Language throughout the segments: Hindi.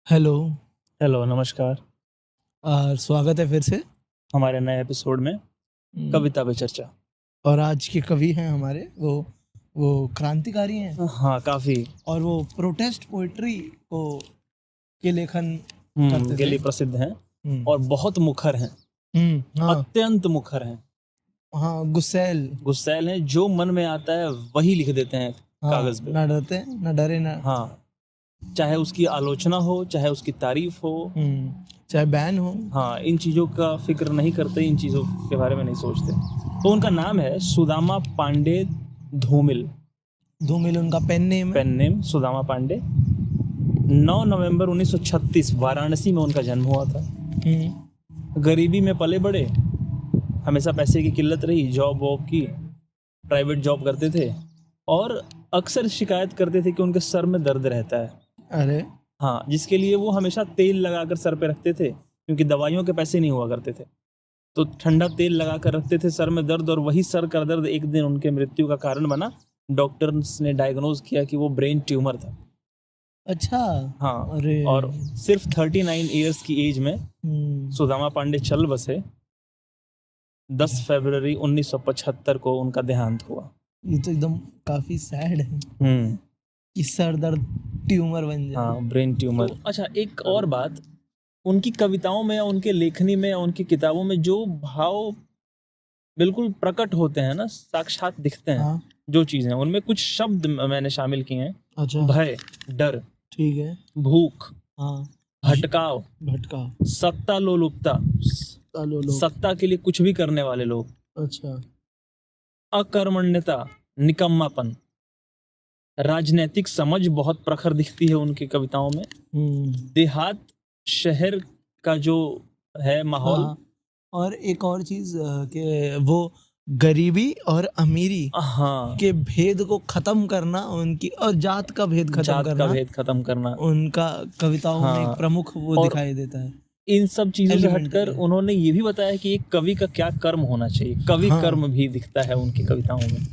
हेलो। हेलो, नमस्कार। स्वागत है फिर से। हमारे नए एपिसोड में हुँ, कविता पे चर्चा। और आज के कवि हैं हमारे वो क्रांतिकारी हैं हाँ, काफ़ी और वो प्रोटेस्ट पोएट्री को के लेखन करते के थे। लिए प्रसिद्ध हैं हुँ, और बहुत मुखर हैं, हाँ, अत्यंत मुखर हैं, हाँ, गुस्सैल। गुस्सैल हैं, जो मन में आता है वही लिख देते हैं हाँ, कागज़ पे। ना डरते, ना डरे, ना हाँ, चाहे उसकी आलोचना हो, चाहे उसकी तारीफ़ हो, चाहे बैन हो। हाँ, इन चीज़ों का फ़िक्र नहीं करते, इन चीज़ों के बारे में नहीं सोचते। तो उनका नाम है सुदामा पांडे धूमिल, धूमिल उनका पेन नेम है। Pen name Sudama Pandey. 9 नवंबर 1936 वाराणसी में उनका जन्म हुआ था। हुँ, गरीबी में पले बड़े, हमेशा पैसे की किल्लत रही, जॉब वॉब की, प्राइवेट जॉब करते थे और अक्सर शिकायत करते थे कि उनके सर में दर्द रहता है। अरे! हाँ, जिसके लिए वो हमेशा तेल लगाकर सर पे रखते थे, क्योंकि दवाइयों के पैसे नहीं हुआ करते थे। तो ठंडा तेल लगाकर रखते थे सर में दर्द, और वही सर का दर्द एक दिन उनके मृत्यु का कारण बना। डॉक्टर्स ने डायग्नोज किया कि वो ब्रेन ट्यूमर था। अच्छा! हाँ, अरे! और सिर्फ 39 ईयर्स की एज में हुँ, सुदामा पांडे चल बसे। 10 फरवरी 1975 को उनका देहांत हुआ। ये तो एकदम काफ़ी सैड है हुँ। कि सर दर्द ट्यूमर बन जाए। हाँ, ब्रेन ट्यूमर। तो अच्छा, एक और बात, उनकी कविताओं में या उनके लेखनी में या उनकी किताबों में जो भाव बिल्कुल प्रकट होते हैं ना, साक्षात दिखते हैं, हाँ, जो चीज़ें हैं, उनमें कुछ शब्द मैंने शामिल किए हैं। अच्छा, भय, डर, ठीक है। भूख, हाँ, भटकाव, भटका, सत्ता लोलुपता, सालो लोग। सत्ता के लिए कुछ भी करने वाले लोग, अच्छा, अकर्मण्यता, निकम्मापन, राजनैतिक समझ बहुत प्रखर दिखती है उनकी कविताओं में। हुँ, देहात, शहर का जो है हाँ, माहौल। हाँ। और एक और चीज़ कि वो गरीबी और अमीरी हाँ, के भेद को ख़त्म करना उनकी और जात का भेद ख़त्म जात का करना भेद खत्म करना। उनका कविताओं में एक हाँ, प्रमुख वो और दिखाई देता है, इन सब चीज़ों से एलिमेंट हटकर है। उन्होंने ये भी बताया कि एक कवि का क्या कर्म होना चाहिए। कवि हाँ, कर्म भी दिखता है उनकी कविताओं में।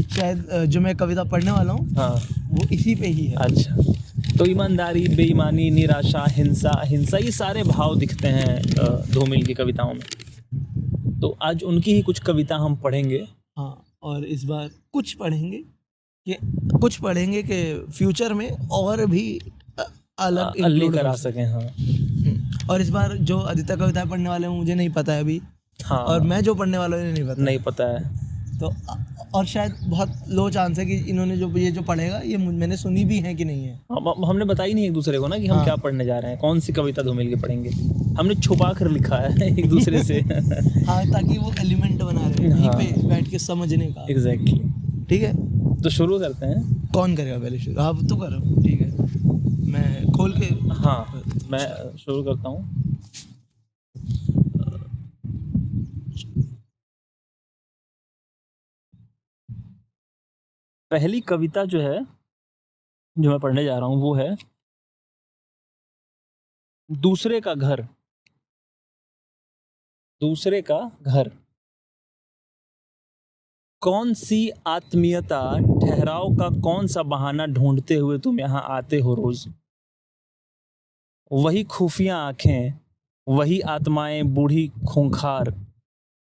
शायद जो मैं कविता पढ़ने वाला हूँ, हाँ, वो इसी पे ही है। अच्छा। तो ईमानदारी, बेईमानी, निराशा, हिंसा, अहिंसा, ये सारे भाव दिखते हैं धूमिल की कविताओं में। तो आज उनकी ही कुछ कविता हम पढ़ेंगे। हाँ, और इस बार कुछ पढ़ेंगे कि फ्यूचर में और भी अलग इंक्लूड लेकर कर आ सकें। सकें। हाँ, और इस बार जो आदित्य कविताएं पढ़ने वाले हैं मुझे नहीं पता है अभी, और हाँ, मैं जो पढ़ने वाला हूँ ये नहीं पता नहीं है। पता है। तो और शायद बहुत लो चांस है कि इन्होंने जो पढ़ेगा ये मैंने सुनी भी है कि नहीं है। हमने बताई नहीं एक दूसरे को ना कि हम हाँ, क्या पढ़ने जा रहे हैं, कौन सी कविता धूमिल की पढ़ेंगे। हमने छुपा कर लिखा है एक दूसरे से। हाँ, ताकि वो एलिमेंट बना रहे वहीं हाँ, पे बैठ के समझने का। एग्जैक्टली। ठीक है, तो शुरू करते हैं। कौन करेगा पहले शुरू? आप तो करो, ठीक है, मैं खोल के। हाँ, मैं शुरू करता हूँ। पहली कविता जो है, जो मैं पढ़ने जा रहा हूँ, वो है दूसरे का घर। दूसरे का घर। कौन सी आत्मीयता, ठहराव का कौन सा बहाना ढूंढते हुए तुम यहाँ आते हो रोज। वही खुफिया आंखें, वही आत्माएं बूढ़ी खूंखार,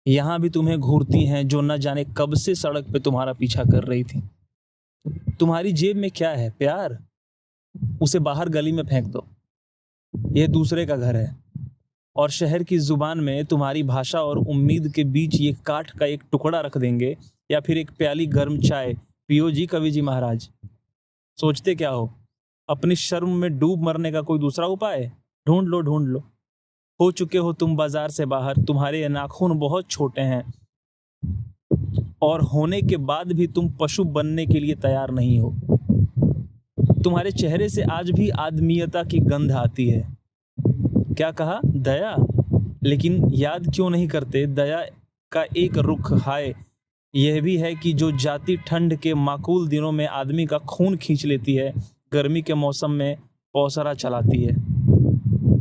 यहाँ भी तुम्हें घूरती हैं, जो न जाने कब से सड़क पे तुम्हारा पीछा कर रही थी। तुम्हारी जेब में क्या है, प्यार? उसे बाहर गली में फेंक दो। यह दूसरे का घर है, और शहर की जुबान में तुम्हारी भाषा और उम्मीद के बीच ये काठ का एक टुकड़ा रख देंगे, या फिर एक प्याली गर्म चाय। पियो जी कवि जी महाराज। सोचते क्या अपनी शर्म में डूब मरने का कोई दूसरा उपाय? ढूंढ लो, ढूंढ लो। हो चुके हो तुम बाजार से बाहर, तुम्हारे ये नाखून बहुत छोटे हैं, और होने के बाद भी तुम पशु बनने के लिए तैयार नहीं हो। तुम्हारे चेहरे से आज भी आदमीयता की गंध आती है। क्या कहा? दया। लेकिन याद क्यों नहीं करते दया का एक रुख? हाय, यह भी है कि जो जाति ठंड के माकूल दिनों में आदमी का खून खींच लेती है, गर्मी के मौसम में पौसरा चलाती है।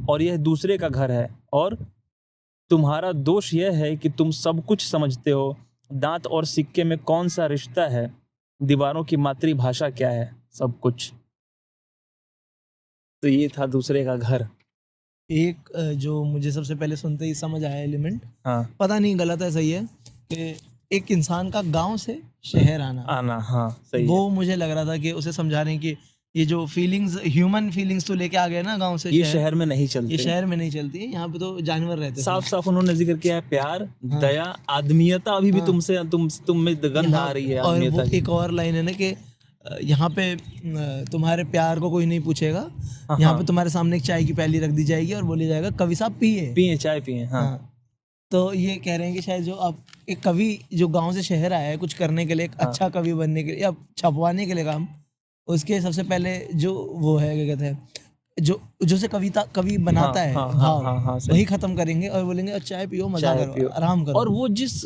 और यह दूसरे का घर है, और तुम्हारा दोष यह है कि तुम सब कुछ समझते हो। दांत और सिक्के में कौन सा रिश्ता है? दीवारों की मातृभाषा क्या है? सब कुछ। तो ये था दूसरे का घर। एक जो मुझे सबसे पहले सुनते ही समझ आया एलिमेंट, हाँ, पता नहीं गलत है सही है, कि एक इंसान का गांव से शहर आना, आना, हाँ सही है। वो मुझे लग रहा था कि उसे समझा रहे हैं कि ये जो फीलिंग्स, ह्यूमन फीलिंग्स तो लेके आ गए ना गांव से ये शहर, शहर में नहीं ये चलते। शहर में नहीं चलती, यहाँ पे तो जानवर रहते साफ हैं। साफ उन्होंने जिक्र किया है प्यार, हाँ। दया, आदमियता अभी भी हाँ। तुम में गंध आ रही है और वो आदमियता की। एक और लाइन है ना कि यहाँ पे तुम्हारे प्यार को कोई नहीं पूछेगा, हाँ, यहाँ हाँ। पे तुम्हारे सामने एक चाय की प्याली रख दी जाएगी और बोली जाएगा कवि साहब पिए। पिए, चाय पिए। हाँ, हाँ। तो ये कह रहे हैं कि शायद जो अब एक कवि जो गांव से शहर आया है कुछ करने के लिए, एक अच्छा कवि बनने के लिए या छपवाने के लिए काम, उसके सबसे पहले जो वो है क्या कहते हैं, जो से कविता कवि बनाता है हाँ, भाव, हाँ, सही। वही खत्म करेंगे और बोलेंगे चाय पियो, मजा चाय करो, पियो। आराम करो। और वो जिस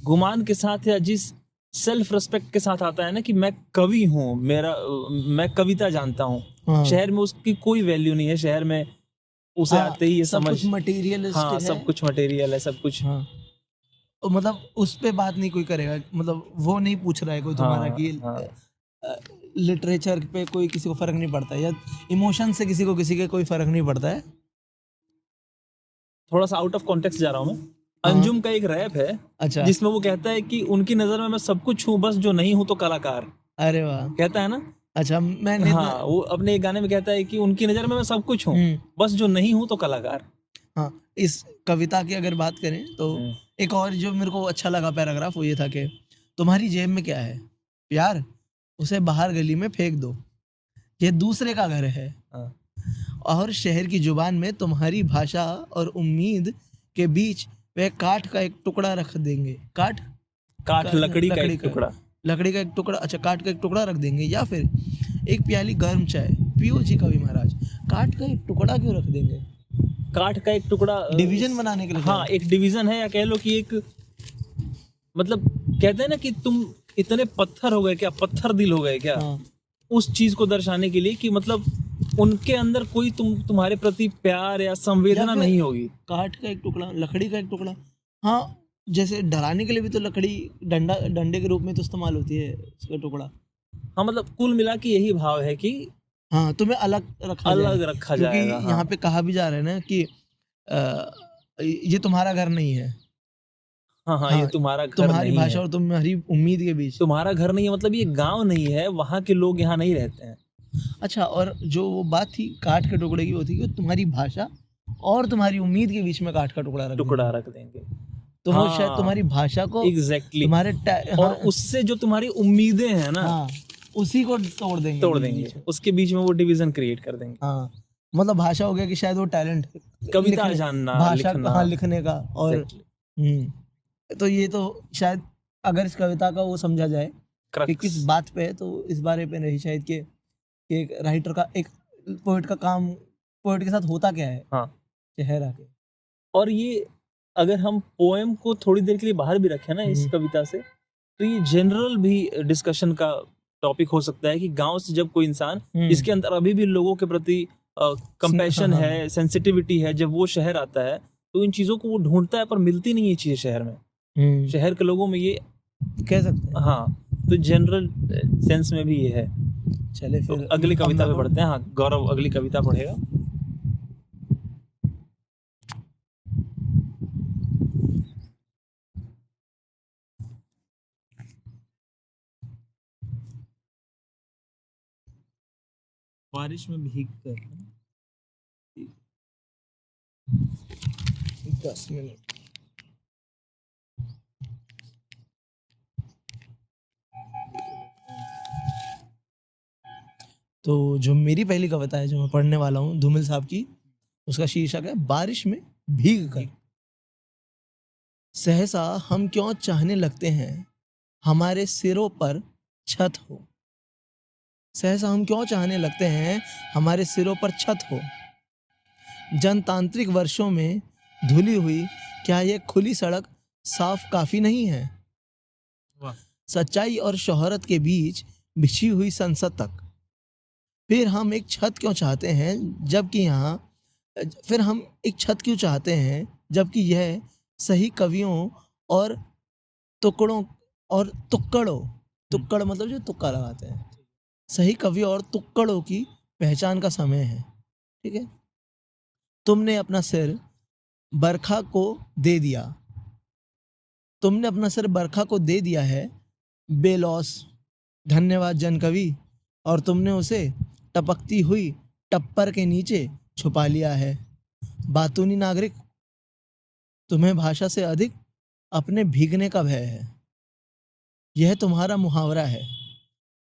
गुमान के साथ या जिस सेल्फ रिस्पेक्ट के साथ आता है ना कि मैं कवि हूँ, मैं कविता जानता हूँ। हाँ। शहर में उसकी कोई वैल्यू नहीं है। शहर में उसे हाँ, आते ही ये सब समझ, कुछ मटेरियलिस्टिक हाँ है। सब कुछ मटेरियल है, सब कुछ। हाँ, तो मतलब उस पे बात नहीं कोई करेगा, मतलब वो नहीं पूछ रहा है कोई तुम्हारा कि लिटरेचर पे कोई किसी को फर्क नहीं पड़ता है, या इमोशन से किसी के कोई फर्क नहीं पड़ता है। थोड़ा सा आउट ऑफ कॉन्टेक्स्ट जा रहा हूँ मैं। अंजुम का एक रैप है, अच्छा। जिसमें वो कहता है कि उनकी नजर में मैं सब कुछ हूँ, बस जो नहीं हूँ तो कलाकार। अरे वाह, कहता है ना। अच्छा मैंने हाँ, वो अपने एक गाने में कहता है कि उनकी नजर में मैं सब कुछ हूँ, बस जो नहीं हूँ तो कलाकार। हाँ, इस कविता की अगर बात करें तो एक और जो मेरे को अच्छा लगा पैराग्राफ वो ये था कि तुम्हारी जेब में क्या है प्यार, उसे बाहर गली में फेंक दो, ये दूसरे का घर है। और शहर की जुबान में तुम्हारी भाषा और उम्मीद के बीच वे काठ का एक टुकड़ा रख देंगे। काठ लकड़ी का एक टुकड़ा, लकड़ी का एक टुकड़ा, अच्छा काठ का एक टुकड़ा रख देंगे। या फिर एक प्याली गर्म चाय पियो जी कवि महाराज। काठ का एक टुकड़ा क्यों रख देंगे? काठ का एक टुकड़ा डिवीजन बनाने के लिए। हाँ, एक डिवीजन है, या कह लो कि एक, मतलब कहते हैं ना कि तुम इतने पत्थर हो गए क्या, पत्थर दिल हो गए क्या। हाँ। उस चीज को दर्शाने के लिए कि मतलब उनके अंदर कोई तुम्हारे प्रति प्यार या संवेदना नहीं होगी। काठ का एक टुकड़ा, लकड़ी का एक टुकड़ा, हाँ जैसे डराने के लिए भी तो लकड़ी डंडे के रूप में तो इस्तेमाल होती है उसका टुकड़ा। हाँ, मतलब कुल मिला के यही भाव है कि हाँ, तुम्हें अलग रखा जाएगा, क्योंकि हाँ। यहाँ पे कहा भी जा रहा है ना कि ये तुम्हारा घर नहीं है। हाँ, ये तुम्हारा घर तुम्हारी नहीं भाषा है, और तुम्हारी उम्मीद के बीच तुम्हारा घर नहीं है, मतलब ये गांव नहीं है, वहाँ के लोग यहाँ नहीं रहते हैं। अच्छा, और जो वो बात थी काठ के टुकड़े की, वो थी कि तुम्हारी भाषा और तुम्हारी उम्मीद के बीच में काठ का टुकड़ा रख देंगे। तो वो शायद तुम्हारी भाषा को तुम्हारे और उससे जो तुम्हारी उम्मीदें हैं ना, उसी को तोड़ देंगे, उसके बीच में वो डिवीजन क्रिएट कर देंगे। हाँ, मतलब भाषा हो गया कि शायद वो टैलेंट, कविता जानना, भाषा लिखना, लिखने का। और तो ये तो शायद अगर इस कविता का वो समझा जाए कि किस बात पे है, तो इस बारे पे नहीं शायद कि एक राइटर का, एक पोएट का काम, पोएट के साथ होता क्या है। हाँ, शहर आके। और ये अगर हम पोएम को थोड़ी देर के लिए बाहर भी रखें ना इस कविता से, तो ये जनरल भी डिस्कशन का टॉपिक हो सकता है कि गांव से जब कोई इंसान, इसके अंदर अभी भी लोगों के प्रति कंपैशन है, सेंसिटिविटी है, जब वो शहर आता है तो इन चीजों को वो ढूंढता है, पर मिलती नहीं है चीजें शहर में। शहर के लोगों में ये कह सकते हैं। हाँ, तो जनरल सेंस में भी ये है। चले फिर तो अगली कविता पे पढ़ते हैं। हाँ, गौरव अगली कविता पढ़ेगा। बारिश में भीग कर 10 मिनट। तो जो मेरी पहली कविता है जो मैं पढ़ने वाला हूँ धूमिल साहब की, उसका शीर्षक है बारिश में भीग कर। सहसा हम क्यों चाहने लगते हैं हमारे सिरों पर छत हो। सहसा हम क्यों चाहने लगते हैं हमारे सिरों पर छत हो। जनतांत्रिक वर्षों में धुली हुई क्या ये खुली सड़क साफ काफी नहीं है। सच्चाई और शोहरत के बीच बिछी हुई संसद तक। फिर हम एक छत क्यों चाहते हैं जबकि जबकि यह सही कवियों और तुक्कड़ मतलब जो तुक्का लगाते हैं, सही कवियों और तुक्कड़ों की पहचान का समय है। ठीक है। तुमने अपना सिर बरखा को दे दिया, तुमने अपना सिर बरखा को दे दिया है बेलौस, धन्यवाद जनकवि, और तुमने उसे टपकती हुई टप्पर के नीचे छुपा लिया है। बातूनी नागरिक, तुम्हें भाषा से अधिक अपने भीगने का भय है। यह तुम्हारा मुहावरा है,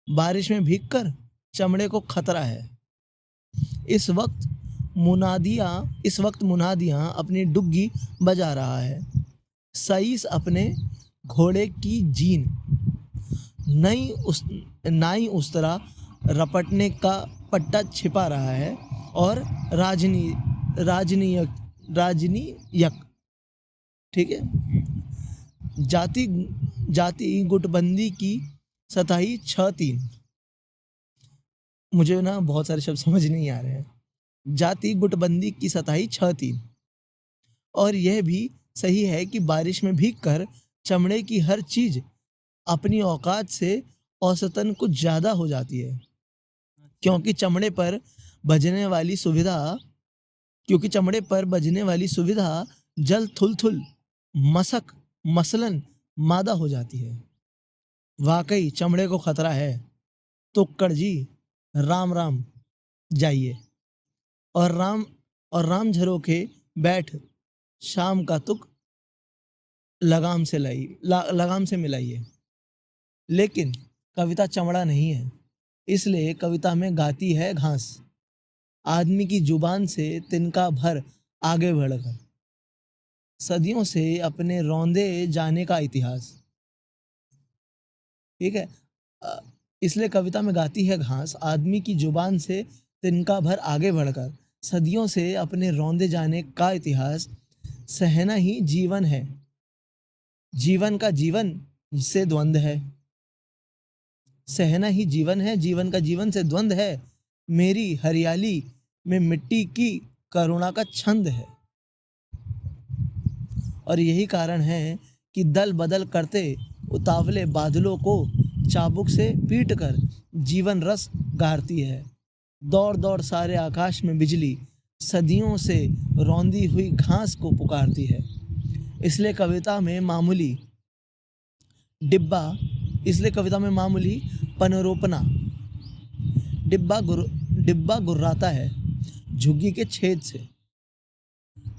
बारिश में भीगकर चमड़े को खतरा है। इस वक्त मुनादियाँ अपनी डुग्गी बजा रहा है। सईस अपने घोड़े की जीन नाई उस तरह रपटने का पट्टा छिपा रहा है, और राजनीयक, ठीक है, जाति गुटबंदी की सतही 6-3। मुझे ना बहुत सारे शब्द समझ नहीं आ रहे हैं। जाति गुटबंदी की सतही 6-3। और यह भी सही है कि बारिश में भीगकर चमड़े की हर चीज अपनी औकात से औसतन कुछ ज़्यादा हो जाती है, क्योंकि चमड़े पर बजने वाली सुविधा जल थुल मसलन मादा हो जाती है। वाकई चमड़े को खतरा है। तुक्कड़ जी, राम राम जाइए, और राम झरोखे बैठ शाम का तुक लगाम से मिलाइए। लेकिन कविता चमड़ा नहीं है, इसलिए कविता में गाती है घास, आदमी की जुबान से तिनका भर आगे बढ़कर, सदियों से अपने रौंदे जाने का इतिहास। ठीक है, इसलिए कविता में गाती है घास, आदमी की जुबान से तिनका भर आगे बढ़कर, सदियों से अपने रौंदे जाने का इतिहास। सहना ही जीवन है, जीवन का जीवन से द्वंद्व है। सहना ही जीवन है, जीवन का जीवन से द्वंद्व है। मेरी हरियाली में मिट्टी की करुणा का छंद है। और यही कारण है कि दल बदल करते उतावले बादलों को चाबुक से पीटकर जीवन रस गारती है। दौड़ दौड़ सारे आकाश में बिजली सदियों से रौंदी हुई घास को पुकारती है। इसलिए कविता में मामूली पनरोपना डिब्बा गुर्राता है झुग्गी के छेद से।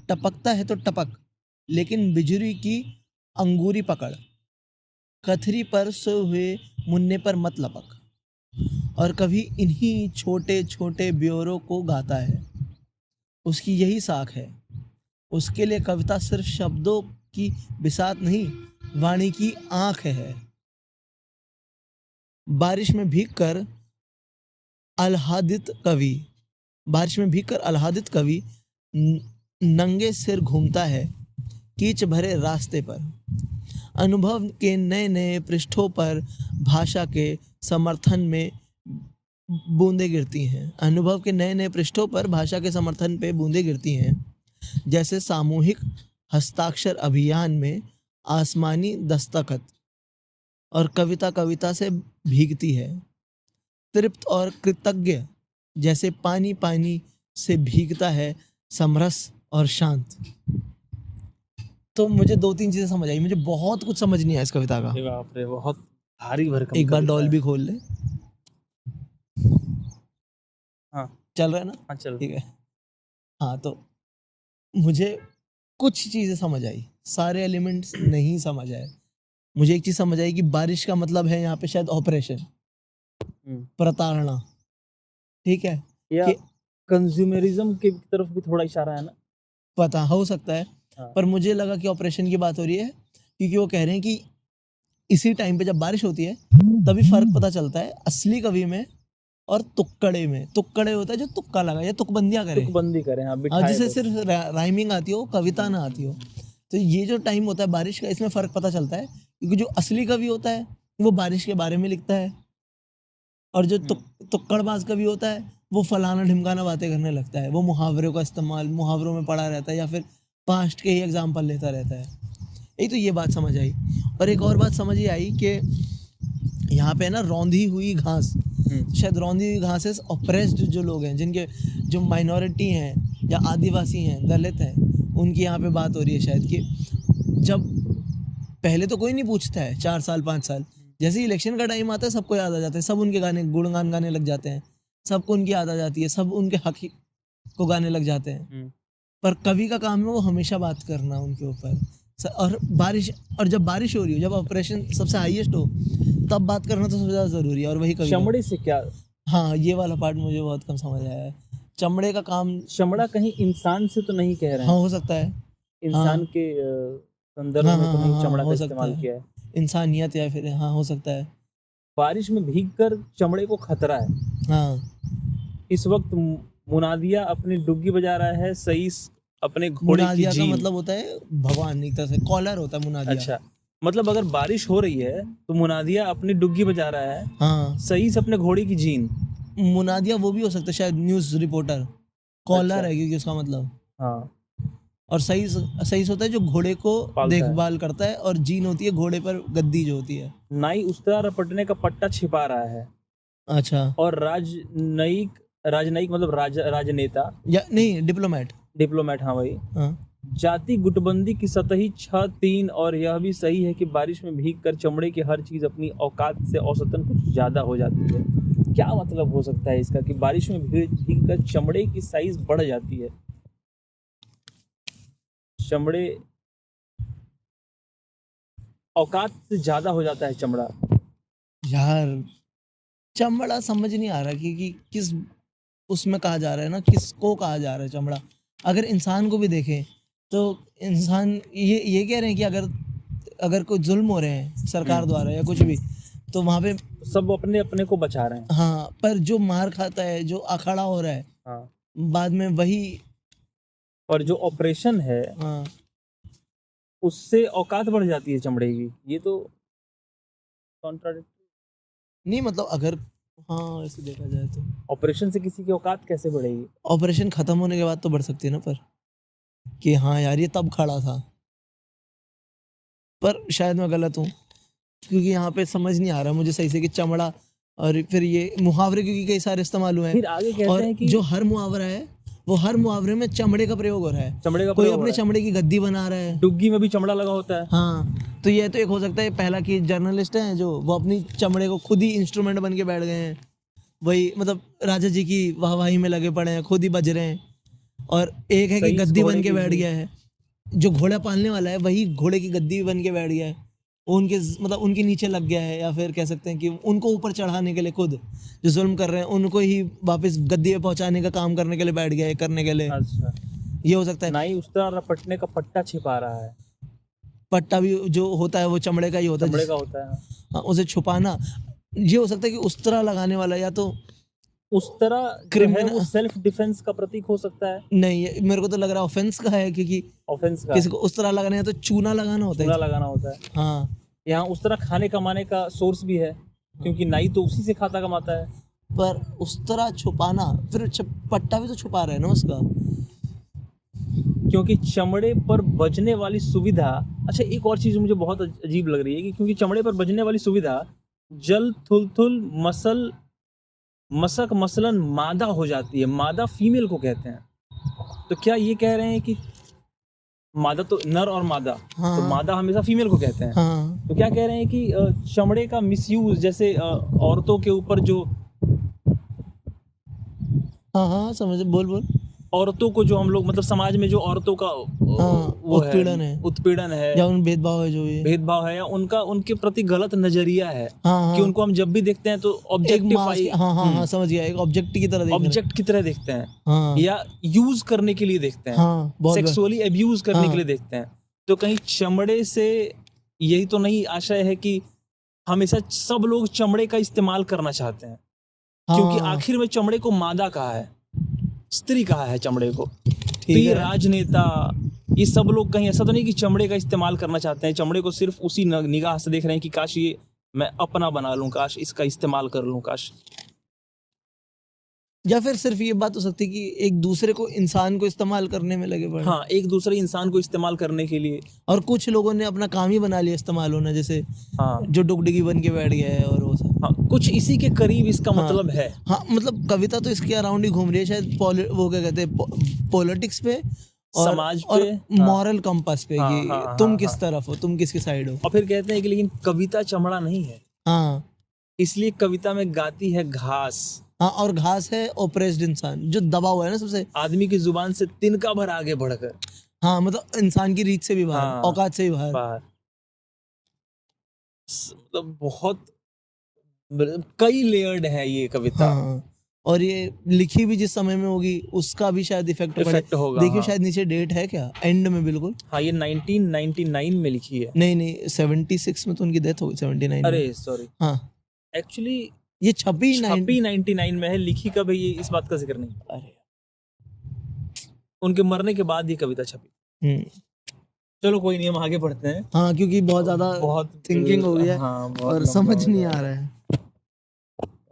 टपकता है तो टपक, लेकिन बिजुरी की अंगूरी पकड़, कथरी पर सोए हुए मुन्ने पर मत लपक। और कभी इन्हीं छोटे छोटे ब्योरों को गाता है। उसकी यही साख है। उसके लिए कविता सिर्फ शब्दों की बिसात नहीं, वाणी की आंख है। बारिश में भीगकर आह्लादित कवि नंगे सिर घूमता है कीच भरे रास्ते पर। अनुभव के नए नए पृष्ठों पर भाषा के समर्थन में बूंदें गिरती हैं। अनुभव के नए नए पृष्ठों पर भाषा के समर्थन पे बूंदें गिरती हैं। जैसे सामूहिक हस्ताक्षर अभियान में आसमानी दस्तखत। और कविता से भीगती है। तृप्त और कृतज्ञ जैसे पानी पानी से भीगता है, समरस और शांत। तो मुझे 2-3 चीजें समझ आई। मुझे बहुत कुछ समझ नहीं आया इस कविता का। अरे बाप रे, बहुत भारी भरकम एक बार कविता डॉल है। भी खोल ले। हाँ चल रहा है ना? हाँ चल। ठीक है। हाँ, तो मुझे कुछ चीजें समझ आई, सारे एलिमेंट्स नहीं समझ आए। मुझे एक चीज समझ आई कि बारिश का मतलब है यहाँ पे शायद ऑपरेशन, प्रताड़ना। ठीक है, या कि कंज्यूमरिज्म की तरफ भी थोड़ा इशारा है ना। पता हो सकता है। हाँ। पर मुझे लगा कि ऑपरेशन की बात हो रही है, क्योंकि वो कह रहे हैं कि इसी टाइम पे जब बारिश होती है तभी फर्क पता चलता है असली कवि में और तुक्कड़े में। तुक्कड़े होता है जो तुक्का लगा या तुकबंदियां करे, तुकबंदी करें, हाँ, और बिठाए जिसे दो। सिर्फ राइमिंग आती हो, कविता ना आती हो। तो ये जो टाइम होता है बारिश का, इसमें फर्क पता चलता है, क्योंकि जो असली कवि होता है वो बारिश के बारे में लिखता है, और जो तुक्कड़बाज कवि होता है वो फलाना ढिमकाना बातें करने लगता है। वो मुहावरों का इस्तेमाल, मुहावरों में पड़ा रहता है, या फिर पास्ट के ही एग्जाम्पल लेता रहता है। एक तो ये बात समझ आई। और एक और बात समझ ही आई कि यहाँ पे है ना, रौंदी हुई घास। शायद रौंदी घास से ऑप्रेस्ड जो लोग हैं, जिनके जो माइनॉरिटी हैं या आदिवासी हैं, दलित हैं, उनकी यहाँ पे बात हो रही है शायद कि जब पहले तो कोई नहीं पूछता है 4 साल 5 साल, जैसे ही इलेक्शन का टाइम आता है सबको याद आ जाता है, सब उनके गाने गुणगान गाने लग जाते हैं, सबको उनकी याद आ जाती है, सब उनके हक को गाने लग जाते हैं। पर कवि का काम है वो हमेशा बात करना उनके ऊपर। और जब बारिश हो रही हो, जब ऑपरेशन सबसे हाईएस्ट हो, तब बात करना तो सबसे ज़्यादा ज़रूरी है। और वही कवि चमड़े से क्या? हाँ, ये वाला पार्ट मुझे बहुत कम समझ आया है। चमड़े का काम, चमड़ा कहीं इंसान से तो नहीं कह रहे हाँ हैं? हो सकता है इंसान के संदर्भ में तो नहीं चमड़ा का इस्तेमाल किया है। इंसानियत या फिर हाँ हो सकता है। बारिश में भीगकर चमड़े को खतरा है। हाँ, इस वक्त मुनादिया अपनी डुग्गी बजा रहा है, सईस अपने घोड़े की मुनादिया का जीन। मतलब होता है भगवान, एक तरह से कॉलर होता है मुनादिया। अच्छा, मतलब अगर बारिश हो रही है तो मुनादिया अपनी डुग्गी बजा रहा है, हाँ, सईस अपने घोड़े की जीन। मुनादिया वो भी हो सकता है शायद, न्यूज़ रिपोर्टर। कॉलर अच्छा। है क्योंकि उसका मतलब। हाँ, और सही होता है जो घोड़े को पालता है। देखभाल करता है, और जीन होती है घोड़े पर गद्दी जो होती है। नाई उस्तरा रपटने का पट्टा छिपा रहा है। अच्छा, और राजनयिक मतलब राजनेता, या नहीं, डिप्लोमेट। डिप्लोमेट, हाँ भाई, हाँ, जाति गुटबंदी की सतही 6-3। और यह भी सही है कि बारिश में भीगकर चमड़े की हर चीज अपनी औकात से औसतन कुछ ज्यादा हो जाती है। क्या मतलब हो सकता है इसका कि बारिश में भीगकर चमड़े की साइज बढ़ जाती है? चमड़े औकात से ज्यादा हो जाता है चमड़ा। यार चमड़ा समझ नहीं आ रहा कि किस उसमें कहा जा रहा है ना, किसको कहा जा रहा है चमड़ा। अगर इंसान को भी देखें तो इंसान ये कह रहे हैं कि अगर कोई जुल्म हो रहे हैं सरकार द्वारा या कुछ भी, तो वहाँ पे सब अपने अपने को बचा रहे हैं। हाँ, पर जो मार खाता है, जो अखाड़ा हो रहा है, हाँ, बाद में वही, और जो ऑपरेशन है हाँ उससे औकात बढ़ जाती है चमड़े की। ये तो कॉन्ट्राडिक्टरी नहीं, मतलब अगर हाँ ऐसे देखा जाए तो ऑपरेशन से किसी की औकात कैसे बढ़ेगी? ऑपरेशन खत्म होने के बाद तो बढ़ सकती है ना, पर कि हाँ यार ये तब खड़ा था। पर शायद मैं गलत हूँ, क्योंकि यहाँ पे समझ नहीं आ रहा मुझे सही से कि चमड़ा, और फिर ये मुहावरे क्योंकि कई सारे इस्तेमाल हुए हैं, फिर आगे कहते और हैं कि जो हर मुहावरा है वो हर मुहावरे में चमड़े का प्रयोग हो रहा है। चमड़े का कोई प्रयोग हो अपने रहा है। चमड़े की गद्दी बना रहा है। डुग्गी में भी चमड़ा लगा होता है। हाँ, तो ये तो एक हो सकता है पहला कि जर्नलिस्ट हैं जो वो अपनी चमड़े को खुद ही इंस्ट्रूमेंट बन के बैठ गए हैं, वही मतलब राजा जी की वाहवाही में लगे पड़े हैं, खुद ही बज रहे हैं। और एक है कि सही गद्दी घोड़े बन के की बैठ भी। गया है, जो घोड़ा पालने वाला है वही घोड़े की गद्दी बन के बैठ गया है, वो उनके मतलब उनके नीचे लग गया है, या फिर कह सकते हैं कि उनको ऊपर चढ़ाने के लिए, खुद जो जुल्म कर रहे हैं उनको ही वापस गद्दी पे पहुंचाने का काम करने के लिए बैठ गया है, करने के लिए। अच्छा, ये हो सकता है। नाई उस्तरा रपटने का पट्टा छिपा रहा है। पट्टा भी जो होता है वो चमड़े का ही होता है, चमड़े का होता है। हाँ, उसे छुपाना। ये हो सकता है कि उस तरह लगाने वाला, या तो उस तरह जो है क्रिमिनल, वो सेल्फ डिफेंस का प्रतीक हो सकता है। नहीं ये मेरे को तो लग रहा है ऑफेंस का है, क्योंकि ऑफेंस का किसी को उस तरह लगाना है तो चूना लगाना होता चूना है। लगाना होता है। हाँ, यहाँ उस तरह खाने कमाने का सोर्स भी है, क्योंकि नाई तो उसी से खाता कमाता है। पर उस तरह छुपाना, फिर पट्टा भी तो छुपा रहा है ना उसका। क्योंकि चमड़े पर बजने वाली सुविधा। अच्छा, एक और चीज मुझे बहुत अजीब लग रही है कि क्योंकि चमड़े पर बजने वाली सुविधा जल थुलथुल मसक मसलन मादा हो जाती है। मादा फीमेल को कहते हैं। तो क्या ये कह रहे हैं कि मादा तो नर और मादा, हाँ, तो मादा हमेशा फीमेल को कहते हैं। हाँ तो क्या कह रहे हैं कि चमड़े का मिसयूज, जैसे औरतों के ऊपर जो हाँ हाँ समझ, बोल। औरतों को जो हम लोग मतलब समाज में जो औरतों का वो उत्पीड़न है, या उन भेदभाव है, जो ये भेदभाव है, या उनके प्रति गलत नजरिया है, हाँ, कि उनको हम जब भी देखते हैं तो ऑब्जेक्टिफाई, हाँ समझ गया, एक ऑब्जेक्ट की तरह देख रहे हैं। ऑब्जेक्ट की तरह देखते हैं, हाँ, या यूज करने के लिए देखते हैं, हाँ, बहुत सेक्सुअली अब्यूज करने हाँ। के लिए देखते हैं। तो कहीं चमड़े से यही तो नहीं आशय है कि हमेशा सब लोग चमड़े का इस्तेमाल करना चाहते हैं, क्योंकि हाँ, आखिर में चमड़े को मादा कहा है, स्त्री कहा है चमड़े को। तो ठीक ये है। राजनेता, ये सब लोग कहीं ऐसा तो नहीं कि चमड़े का इस्तेमाल करना चाहते हैं, चमड़े को सिर्फ उसी निगाह से देख रहे हैं कि काश ये मैं अपना बना लूं, काश इसका इस्तेमाल कर लूं, काश। या फिर सिर्फ ये बात हो सकती है कि एक दूसरे को, इंसान को इस्तेमाल करने में लगे पड़े। हाँ, एक दूसरे इंसान को इस्तेमाल करने के लिए। और कुछ लोगों ने अपना काम ही बना लिया इस्तेमाल होना, जैसे हाँ, जो डुगडुगी बन के बैठ गया है और वो सब। हाँ, कुछ इसी के करीब इसका हाँ। मतलब है। हाँ मतलब कविता तो इसके अराउंड ही घूम रही है शायद, वो क्या कहते हैं, पॉलिटिक्स पे और समाज और पे, हाँ। मॉरल कंपास पे हाँ, कि हाँ, तुम हाँ, किस हाँ। तरफ हो, तुम किसकी साइड हो। और फिर कहते हैं कि लेकिन कविता चमड़ा नहीं है, हाँ इसलिए कविता में गाती है घास। हाँ, और घास है ओप्रेस्ड इंसान जो दबा हुआ है ना सबसे। आदमी की जुबान से तिनका भर आगे बढ़कर। हाँ मतलब इंसान की रीत से भी बाहर, हाँ, औकात से भी बाहर। बाहर। मतलब बहुत कई लेयर्ड है ये कविता। हाँ और ये लिखी भी जिस समय में होगी उसका भी शायद इफेक्ट पड़े। इफेक्ट होगा, देखियो हाँ। शायद नीचे डेट है क्या, एंड में बिल्कुल। हाँ, ये 1999 में लिखी है। नहीं नहीं 76 में तो उनकी डेथ हो गई, 79 में। अरे सॉरी, हाँ एक्चुअली ये छपी छपी 99 में है, लिखी कब है ये इस बात का जिक्र नहीं। अरे उनके मरने के बाद ये कविता छपी। चलो कोई नहीं, हम आगे बढ़ते हैं। हाँ क्योंकि बहुत ज्यादा बहुत थिंकिंग हो गई है, हाँ, बहुत और लंबा समझ हो नहीं गया आ है। रहा है।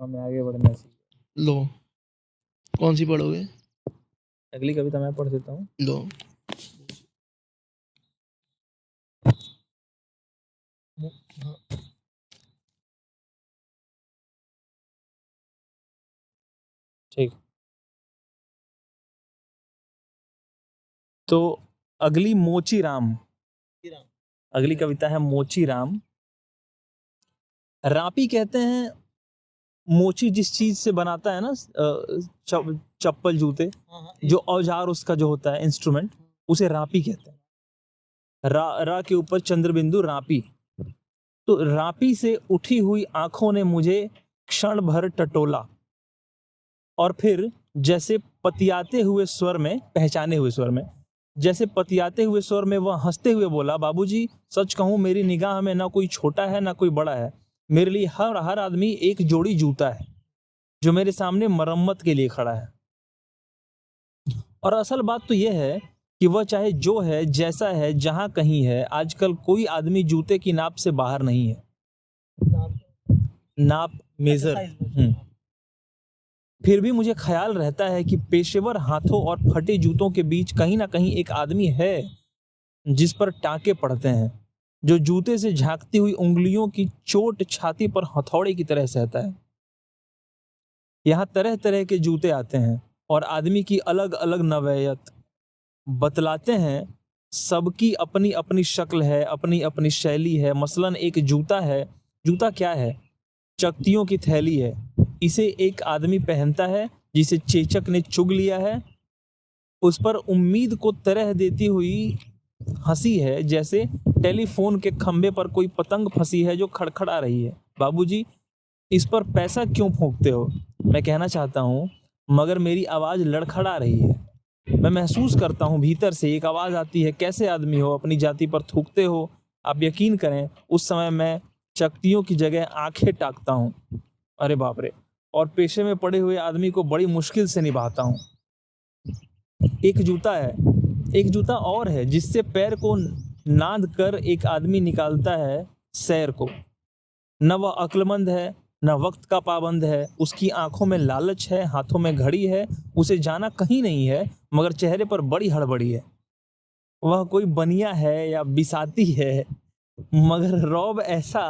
हमें आगे बढ़ना चाहिए। लो कौन सी पढ़ोगे? अगली कविता मैं पढ़ देता हूँ। लो ठीक। तो अगली मोची राम, अगली कविता है मोची राम। रापी कहते हैं मोची जिस चीज से बनाता है ना, चप्पल जूते, जो औजार उसका जो होता है इंस्ट्रूमेंट, उसे रापी कहते हैं। रा के ऊपर चंद्रबिंदु, रापी। तो रापी से उठी हुई आंखों ने मुझे क्षण भर टटोला, और फिर जैसे पतियाते हुए स्वर में, पहचाने हुए स्वर में, जैसे पतियाते हुए स्वर में वह हंसते हुए बोला, बाबूजी सच कहूं मेरी निगाह में ना कोई छोटा है ना कोई बड़ा है, मेरे लिए हर आदमी एक जोड़ी जूता है जो मेरे सामने मरम्मत के लिए खड़ा है। और असल बात तो यह है कि वह चाहे जो है, जैसा है, जहां कहीं है, आजकल कोई आदमी जूते की नाप से बाहर नहीं है। नाप, मेजर। फिर भी मुझे ख्याल रहता है कि पेशेवर हाथों और फटे जूतों के बीच कहीं ना कहीं एक आदमी है जिस पर टाके पड़ते हैं, जो जूते से झांकती हुई उंगलियों की चोट छाती पर हथौड़े की तरह सहता है। यहाँ तरह तरह के जूते आते हैं और आदमी की अलग अलग नवैयत बतलाते हैं। सबकी अपनी अपनी शक्ल है, अपनी अपनी शैली है। मसलन एक जूता है, जूता क्या है? चकतियों की थैली है। इसे एक आदमी पहनता है जिसे चेचक ने चुग लिया है। उस पर उम्मीद को तरह देती हुई हंसी है, जैसे टेलीफोन के खंबे पर कोई पतंग फंसी है जो खड़खड़ा रही है। बाबूजी इस पर पैसा क्यों फूंकते हो? मैं कहना चाहता हूँ, मगर मेरी आवाज लड़खड़ा रही है। मैं महसूस करता हूँ भीतर से एक आवाज आती है, कैसे आदमी हो, अपनी जाति पर थूकते हो। आप यकीन करें उस समय मैं चकतियों की जगह आंखें ताकता हूँ। अरे बाप रे। और पेशे में पड़े हुए आदमी को बड़ी मुश्किल से निभाता हूँ। एक जूता है, एक जूता और है जिससे पैर को नाद कर एक आदमी निकालता है सैर को। न वह अक्लमंद है, न वक्त का पाबंद है। उसकी आंखों में लालच है, हाथों में घड़ी है। उसे जाना कहीं नहीं है, मगर चेहरे पर बड़ी हड़बड़ी है। वह कोई बनिया है या बिसाती है, मगर रौब ऐसा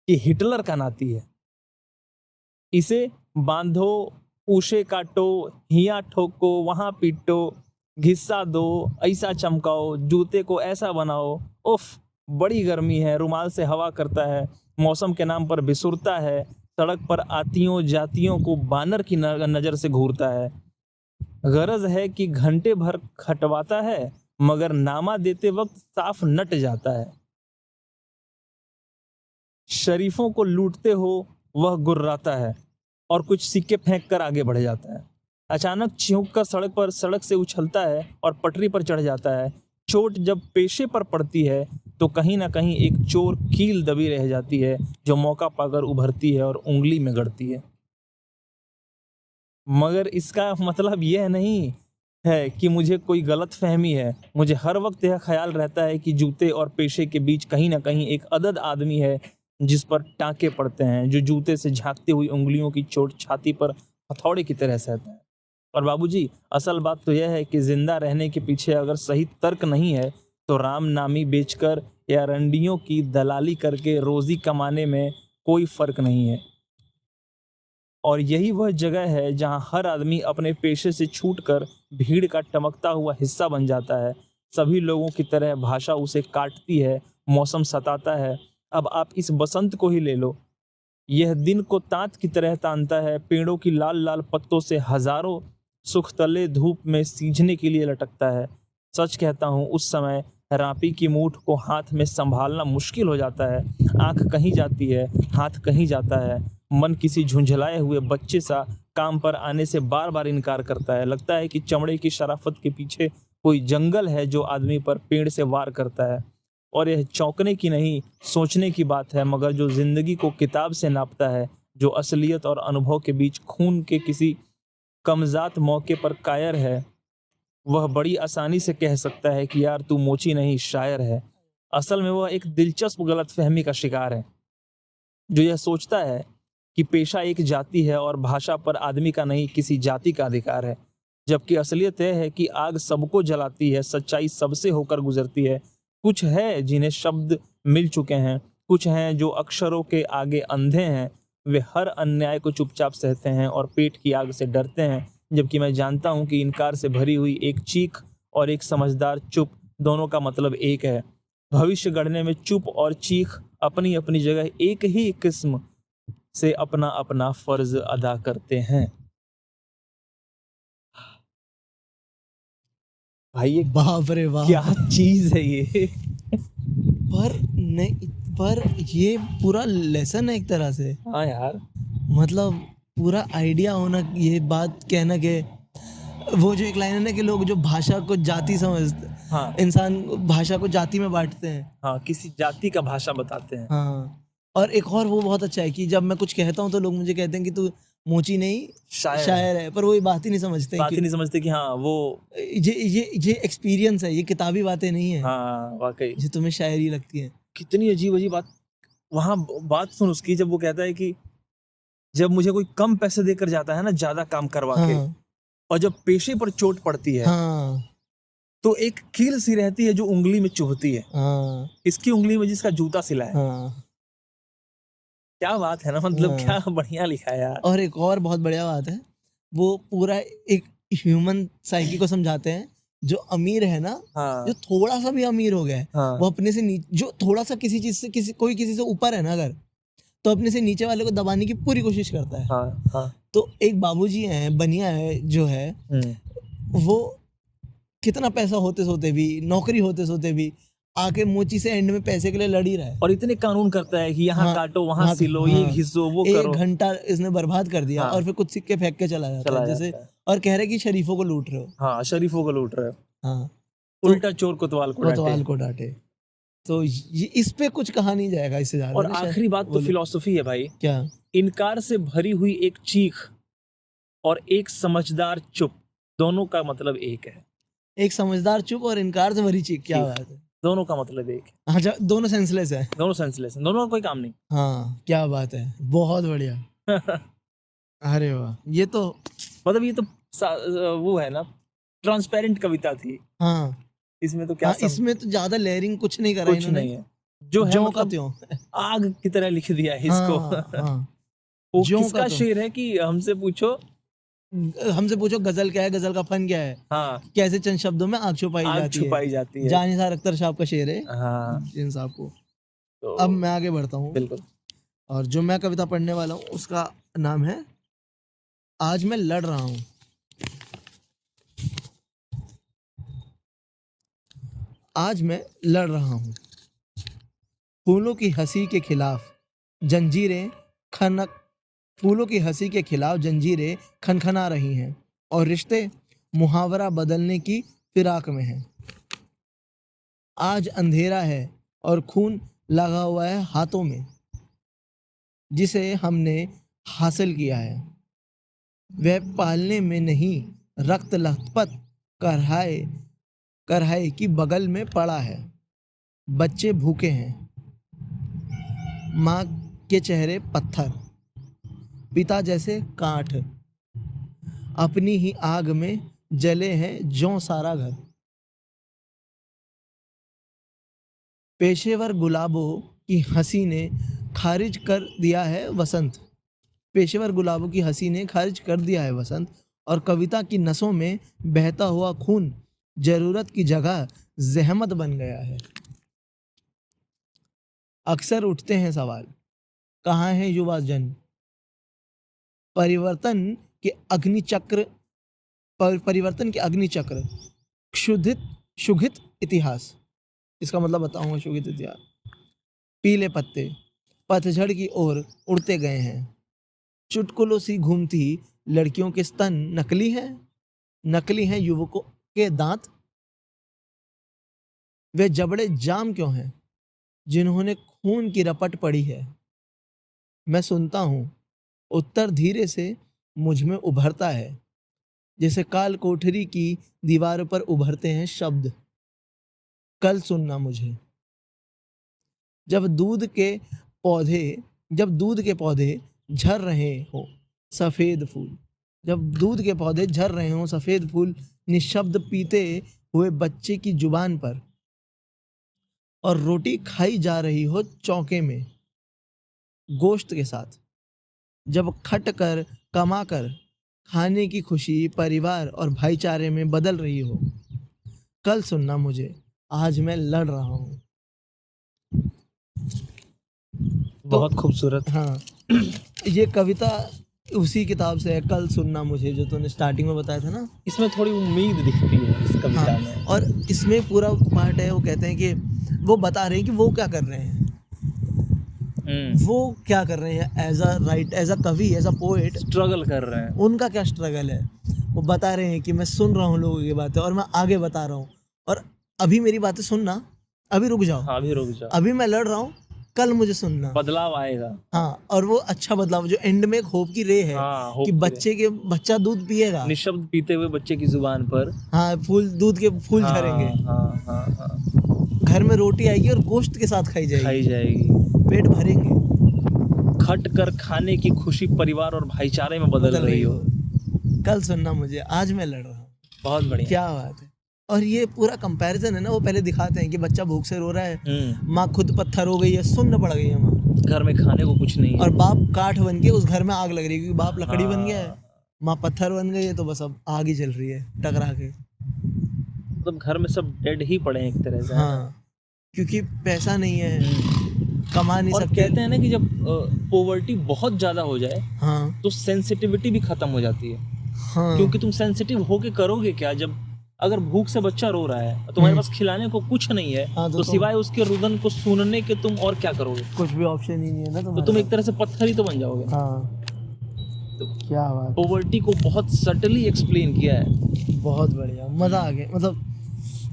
कि हिटलर का नाती है। इसे बांधो, ऊशे काटो, हिया ठोको, वहां पीटो, घिस्सा दो, ऐसा चमकाओ, जूते को ऐसा बनाओ। उफ, बड़ी गर्मी है, रुमाल से हवा करता है, मौसम के नाम पर बिसुरता है, सड़क पर आतियों जातियों को बानर की नजर से घूरता है। गरज है कि घंटे भर खटवाता है, मगर नामा देते वक्त साफ नट जाता है। शरीफों को लूटते हो वह गुर्राता है और कुछ सिक्के फेंक कर आगे बढ़ जाता है। अचानक चिहुक कर सड़क से उछलता है और पटरी पर चढ़ जाता है। चोट जब पेशे पर पड़ती है तो कहीं ना कहीं एक चोर कील दबी रह जाती है, जो मौका पाकर उभरती है और उंगली में गड़ती है। मगर इसका मतलब यह नहीं है कि मुझे कोई गलत फहमी है। मुझे हर वक्त यह ख्याल रहता है कि जूते और पेशे के बीच कहीं ना कहीं एक अदद आदमी है जिस पर टाके पड़ते हैं, जो जूते से झांकती हुई उंगलियों की चोट छाती पर हथौड़े की तरह सहता है। और बाबूजी असल बात तो यह है कि जिंदा रहने के पीछे अगर सही तर्क नहीं है तो राम नामी बेचकर या रंडियों की दलाली करके रोजी कमाने में कोई फर्क नहीं है। और यही वह जगह है जहां हर आदमी अपने पेशे से छूटकर भीड़ का टमकता हुआ हिस्सा बन जाता है। सभी लोगों की तरह भाषा उसे काटती है, मौसम सताता है। अब आप इस बसंत को ही ले लो, यह दिन को तांत की तरह तानता है, पेड़ों की लाल लाल पत्तों से हजारों सुख तले धूप में सींचने के लिए लटकता है। सच कहता हूँ, उस समय रापी की मूठ को हाथ में संभालना मुश्किल हो जाता है। आंख कहीं जाती है, हाथ कहीं जाता है, मन किसी झुंझलाए हुए बच्चे सा काम पर आने से बार बार इनकार करता है। लगता है कि चमड़े की शराफत के पीछे कोई जंगल है जो आदमी पर पेड़ से वार करता है। और यह चौंकने की नहीं, सोचने की बात है, मगर जो जिंदगी को किताब से नापता है, जो असलियत और अनुभव के बीच खून के किसी कमजात मौके पर कायर है, वह बड़ी आसानी से कह सकता है कि यार तू मोची नहीं शायर है। असल में वह एक दिलचस्प गलतफहमी का शिकार है, जो यह सोचता है कि पेशा एक जाति है और भाषा पर आदमी का नहीं, किसी जाति का अधिकार है। जबकि असलियत यह है कि आग सबको जलाती है, सच्चाई सबसे होकर गुजरती है। कुछ है जिन्हें शब्द मिल चुके हैं, कुछ हैं जो अक्षरों के आगे अंधे हैं। वे हर अन्याय को चुपचाप सहते हैं और पेट की आग से डरते हैं। जबकि मैं जानता हूं कि इनकार से भरी हुई एक चीख और एक समझदार चुप, दोनों का मतलब एक है। भविष्य गढ़ने में चुप और चीख अपनी अपनी जगह एक ही किस्म से अपना अपना फर्ज अदा करते हैं। भाई ये बाप रे बाप। क्या चीज है ये। पर नहीं, पर ये पूरा लेसन है एक तरह से। हाँ यार, मतलब पूरा आइडिया होना, ये बात कहना कि वो जो एक लाइन है ना कि लोग जो भाषा को जाति समझते, हाँ इंसान भाषा को जाति में बांटते हैं। हाँ, किसी जाति का भाषा बताते हैं। हाँ, और एक और वो बहुत अच्छा है कि जब मैं कुछ कहता हूँ तो लोग मुझे कहते हैं कि तू मोची नहीं शायर है, पर वो ये बात ही नहीं समझते बात ही नहीं समझते कि हाँ वो ये एक्सपीरियंस है, ये किताबी बातें नहीं है। हाँ वाकई जो तुम्हें शायरी लगती है। कितनी अजीब अजीब बात। वहां बात सुन उसकी, जब वो कहता है कि जब मुझे कोई कम पैसे देकर जाता है ना ज्यादा काम करवा के, हाँ और जब पेशे पर चोट पड़ती है हाँ तो एक कील सी रहती है जो उंगली में चुभती है। हाँ इसकी उंगली में जिसका जूता सिला है। हाँ क्या बात है ना, मतलब हाँ। क्या बढ़िया लिखा है यार। और एक और बहुत बढ़िया बात है, वो पूरा एक ह्यूमन साइकी को समझाते हैं। जो अमीर है ना, हाँ जो थोड़ा सा भी अमीर हो गया है, हाँ वो अपने से नीचे, जो थोड़ा सा किसी चीज से किसी से ऊपर है ना अगर, तो अपने से नीचे वाले को दबाने की पूरी कोशिश करता है। हाँ हाँ। तो एक बाबूजी हैं, बनिया है जो है, वो कितना पैसा होते सोते भी, नौकरी होते सोते भी आके मोची से एंड में पैसे के लिए लड़ ही रहा है। और इतने कानून करता है कि यहाँ हाँ, काटो, वहां हाँ, सिलो, हाँ, ये घिसो, वो एक करो। घंटा इसने बर्बाद कर दिया। हाँ। और फिर कुछ सिक्के फेंक के चला जाता चला है जैसे, जाता है। और कह रहे कि शरीफों को लूट रहे हो। हाँ, शरीफों को लूट रहे हो। हाँ, उल्टा चोर कोतवाल को कोतवाल डांटे। को डांटे। तो ये इस पे कुछ कहा नहीं जाएगा इससे ज्यादा और ना शायद। आखिरी बात तो बोलो। फिलॉसफी है भाई। क्या? इनकार से भरी हुई एक चीख और एक समझदार चुप, दोनों का मतलब एक है। एक समझदार चुप और इनकार से भरी चीख, क्या चीख। बात है। दोनों का मतलब एक है। हाँ, दोनों सेंसलेस है। दोनों सेंसलेस हैं, दोनों का कोई काम नहीं। हाँ, क्या बात है, बहुत बढ़िया। अरे वाह, ये तो मतलब ये तो वो है ना, ट्रांसपेरेंट कविता थी। हाँ इसमें तो क्या हाँ, इसमें तो ज्यादा लेयरिंग कुछ नहीं करा कुछ इन्होंने। नहीं है, जो है ज्यों का मतलब त्यों। आग की तरह लिख दिया है इसको। हाँ, हाँ। वो ज्यों किसका का त्यों। शेर है कि हमसे पूछो। हमसे पूछो गजल क्या है, गजल का फन क्या है, हाँ, कैसे चंद शब्दों में आग छुपाई आग जाती है। छुपाई जाती है। जानिसार अख्तर साहब का शेर है, हाँ जिन साहब को। तो अब मैं आगे बढ़ता हूँ, बिल्कुल। और जो मैं कविता पढ़ने वाला हूँ उसका नाम है आज मैं लड़ रहा हूँ। आज मैं लड़ रहा हूँ, फूलों की हंसी के खिलाफ जंजीरें खनक फूलों की हंसी के खिलाफ जंजीरें खनखना रही हैं, और रिश्ते मुहावरा बदलने की फिराक में हैं। आज अंधेरा है और खून लगा हुआ है हाथों में, जिसे हमने हासिल किया है वह पालने में नहीं, रक्त लथपथ कढ़ाई कढ़ाई की बगल में पड़ा है। बच्चे भूखे हैं, माँ के चेहरे पत्थर, पिता जैसे काठ, अपनी ही आग में जले हैं ज्यों सारा घर। पेशेवर गुलाबों की हंसी ने खारिज कर दिया है वसंत, पेशेवर गुलाबों की हंसी ने खारिज कर दिया है वसंत, और कविता की नसों में बहता हुआ खून जरूरत की जगह जहमत बन गया है। अक्सर उठते हैं सवाल, कहाँ है युवा जन? परिवर्तन के अग्निचक्र परिवर्तन के अग्निचक्र, शुगित इतिहास। इसका मतलब बताऊंगा, शुगित इतिहास। पीले पत्ते पतझड़ की ओर उड़ते गए हैं। चुटकुलों सी घूमती लड़कियों के स्तन नकली हैं युवकों के दांत। वे जबड़े जाम क्यों हैं जिन्होंने खून की रपट पड़ी है? मैं सुनता हूं उत्तर धीरे से मुझ में उभरता है, जैसे काल कोठरी की दीवार पर उभरते हैं शब्द। कल सुनना मुझे। जब दूध के पौधे झर रहे हो सफेद फूल, जब दूध के पौधे झर रहे हो सफेद फूल, निशब्द पीते हुए बच्चे की जुबान पर, और रोटी खाई जा रही हो चौके में गोश्त के साथ, जब खट कर कमा कर खाने की खुशी परिवार और भाईचारे में बदल रही हो, कल सुनना मुझे, आज मैं लड़ रहा हूँ। बहुत खूबसूरत। हाँ, ये कविता उसी किताब से है, कल सुनना मुझे, जो तूने स्टार्टिंग में बताया था ना। इसमें थोड़ी उम्मीद दिखती है इस कविता में। और इसमें पूरा पार्ट है, वो कहते हैं कि वो बता रहे हैं कि वो क्या कर रहे हैं, वो क्या कर रहे हैं एज अ कवि, एज अ पोएट, स्ट्रगल कर रहे हैं। उनका क्या स्ट्रगल है। वो बता रहे हैं कि मैं सुन रहा हूँ लोगों की बातें और मैं आगे बता रहा हूँ, और अभी मेरी बातें सुनना, अभी रुक जाओ, हाँ, अभी रुक जाओ, अभी मैं लड़ रहा हूँ, कल मुझे सुनना, बदलाव आएगा। हाँ, और वो अच्छा बदलाव जो एंड में एक होप की रे है। हाँ, होप कि बच्चा दूध पिएगा, निशब्द पीते हुए बच्चे की जुबान पर, हाँ, दूध के फूल झरेंगे। हाँ, हाँ, हाँ, घर में रोटी आएगी और गोश्त के साथ खाई जाएगी, पेट भरेंगे। खट कर खाने की खुशी परिवार और भाईचारे में बदल रही हो, कल सुनना मुझे, आज मैं लड़ रहा हूँ। बहुत बढ़िया, क्या बात है। और ये पूरा कंपैरिजन है ना, वो पहले दिखाते हैं कि बच्चा भूख से रो रहा है, माँ खुद पत्थर हो गई है, सुन्न पड़ गई है माँ, घर में खाने को कुछ नहीं है, और बाप काठ बन के उस घर में आग लग रही है, क्योंकि बाप लकड़ी बन गया है, माँ पत्थर बन गई है, तो बस अब आग ही चल रही है टकरा के। मतलब घर में सब डेड ही पड़े हैं एक तरह से। हाँ, क्योंकि पैसा नहीं है, कमा नहीं और सकते। कहते हैं ना कि जब पॉवर्टी बहुत ज्यादा हो जाए, हाँ, तो सेंसिटिविटी भी खत्म हो जाती है। हाँ, क्योंकि तुम सेंसिटिव होके करोगे क्या? जब अगर भूख से बच्चा रो रहा है, तुम्हारे पास खिलाने को कुछ नहीं है, हाँ, तो सिवाय उसके रुदन को सुनने के तुम और क्या करोगे? कुछ भी ऑप्शन ही नहीं है ना, तो तुम एक तरह से पत्थर ही तो बन जाओगे। हाँ, तो क्या बात, पॉवर्टी को बहुत सटली एक्सप्लेन किया है। बहुत बढ़िया, मजा आ गया। मतलब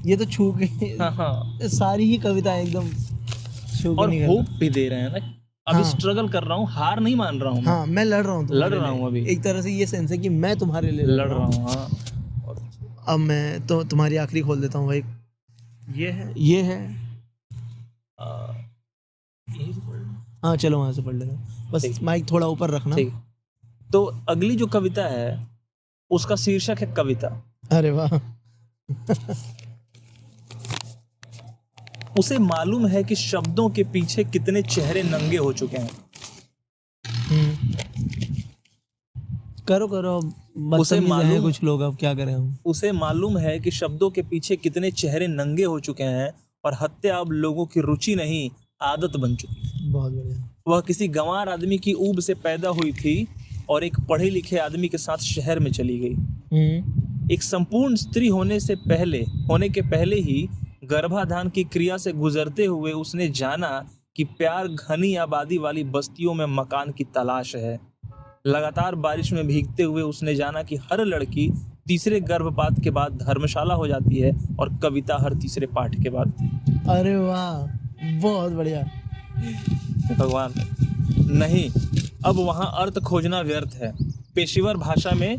ये तो छू के, हाँ, सारी ही कविता एकदम छू के और निकल। होप भी दे रहे हैं ना, अभी स्ट्रगल कर रहा हूँ, हार नहीं मान रहा हूँ, हाँ, मैं लड़ रहा हूँ, लड़ रहा हूँ अभी, एक तरह से ये सेंस है कि मैं तुम्हारे लिए लड़ रहा हूँ। हाँ, अब मैं तो तुम्हारी आखिरी खोल देता हूँ भाई। ये है हाँ, चलो वहां से पढ़ लेना, बस माइक थोड़ा ऊपर रखना। ठीक। तो अगली जो कविता है उसका शीर्षक है कविता। अरे वाह। उसे मालूम है कि शब्दों के पीछे कितने चेहरे नंगे हो चुके हैं। करो उसे मालूम, कुछ लोग, अब क्या करें हम। उसे मालूम है कि शब्दों के पीछे कितने चेहरे नंगे हो चुके हैं, और हत्या अब लोगों की रुचि नहीं, आदत बन चुकी है। बहुत बढ़िया। वह किसी गंवार आदमी की ऊब से पैदा हुई थी और एक पढ़े लिखे आदमी के साथ शहर में चली गई। एक संपूर्ण स्त्री होने के पहले ही गर्भाधान की क्रिया से गुजरते हुए उसने जाना कि प्यार घनी आबादी वाली बस्तियों में मकान की तलाश है। लगातार बारिश में भीगते हुए उसने जाना कि हर लड़की तीसरे गर्भपात के बाद धर्मशाला हो जाती है, और कविता हर तीसरे पाठ के बाद। अरे वाह, बहुत बढ़िया। भगवान, नहीं, अब वहां अर्थ खोजना व्यर्थ है, पेशेवर भाषा में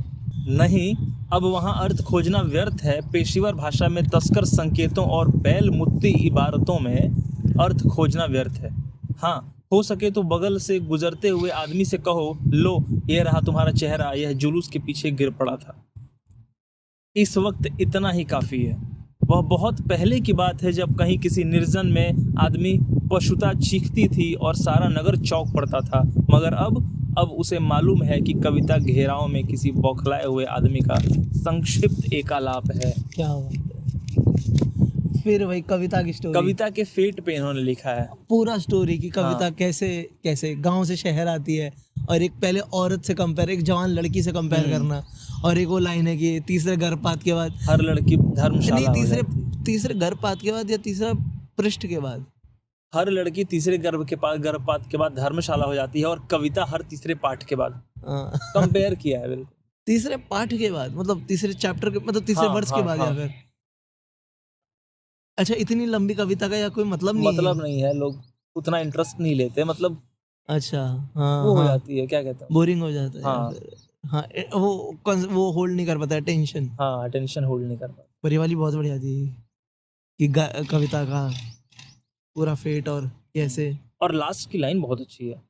नहीं, अब वहां अर्थ खोजना व्यर्थ है, पेशेवर भाषा में तस्कर संकेतों और बैल मुत्ती इबारतों में अर्थ खोजना व्यर्थ है। हाँ, हो सके तो बगल से गुजरते हुए आदमी से कहो, लो ये रहा तुम्हारा चेहरा, यह जुलूस के पीछे गिर पड़ा था। इस वक्त इतना ही काफी है। वह बहुत पहले की बात है जब कहीं किसी निर्जन में आदमी पशुता चीखती थी और सारा नगर चौंक पड़ता था, मगर अब उसे मालूम है कि कविता घेराव में किसी बौखलाए हुए आदमी का संक्षिप्त एकालाप है। क्या बात है। फिर वही कविता की स्टोरी, कविता के फेट पे इन्होंने लिखा है पूरा स्टोरी की कविता हाँ। कैसे कैसे गांव से शहर आती है, और एक पहले औरत से कंपेयर, एक जवान लड़की से कंपेयर करना, और एक वो लाइन है कि तीसरे गर्भपात के बाद, हर लड़की धर्मशाला नहीं हो तीसरे जाती है। तीसरे गर्भपात के बाद या तीसरा पृष्ठ के बाद, हर लड़की तीसरे गर्भपात के बाद धर्मशाला हो जाती है, और कविता हर तीसरे पाठ के बाद। हाँ। कंपेयर किया है बिल्कुल। तीसरे पाठ के बाद मतलब तीसरे चैप्टर के, मतलब तीसरे हाँ, वर्ष के हाँ, बाद हाँ। या फिर, अच्छा इतनी लंबी कविता का या कोई मतलब नहीं मतलब है? नहीं है, लोग उतना इंटरेस्ट नहीं लेते, मतलब अच्छा हाँ वो हो हाँ, जाती है, क्या कहते हैं, बोरिंग हो जाता है या हाँ। फिर, हाँ वो होल्ड नहीं कर पाता है टेंशन। हाँ, अटेंशन होल्ड नहीं कर पाते। पर ये वाली बहुत बढ़िया थी कि कविता का पूरा फेट और कैसे, और लास्ट की लाइन बहुत अच्छी है।